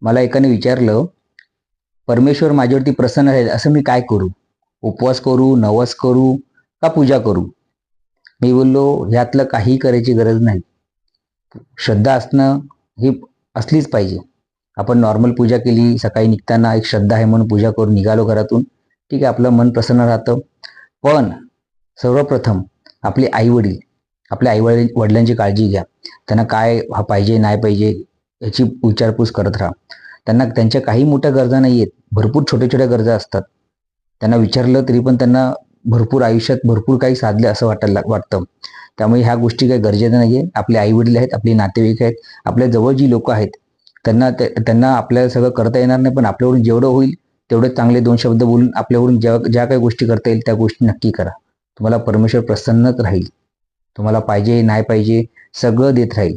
मला एकाने विचारलं, परमेश्वर माझ्यावरती प्रसन्न आहे असं मी काय करू? उपवास करू, नवस करू का पूजा करू? मी बोललो, ह्यातलं काही करायची गरज नाही. श्रद्धा असणं ही असलीच पाहिजे. आपण नॉर्मल पूजा केली, सकाळी निघताना एक श्रद्धा आहे म्हणून पूजा करून निघालो घरातून, ठीक आहे, आपलं मन प्रसन्न राहतं. पण सर्वप्रथम आपले आई-वडील, आपल्या वडिलांची काळजी घ्या. त्यांना काय पाहिजे, नाही पाहिजे याची विचारपूस करत राहा. त्यांना त्यांच्या काही मोठ्या गरजा नाही आहेत, भरपूर छोट्या-छोट्या गरजा असतात. त्यांना विचारलं तरी पण त्यांना भरपूर आयुष्यात भरपूर काही साधले असं वाटतं. त्यामुळे ह्या गोष्टी काही गरजेच्या नाही आहे. आपले आई-वडील आहेत, आपले नातेवाईक आहेत, आपल्या जवळ जी लोकं आहेत, त्यांना आपल्याला सगळं करता येणार नाही, पण आपल्याकडून जेवढं होईल तेवढे चांगले 2 शब्द बोलून आपल्याकडून ज्या काही गोष्टी करता येईल त्या गोष्टी नक्की करा. तुम्हाला परमेश्वर प्रसन्नच राहील. तुम्हाला पाहिजे, नाही पाहिजे सगळं देत राहील.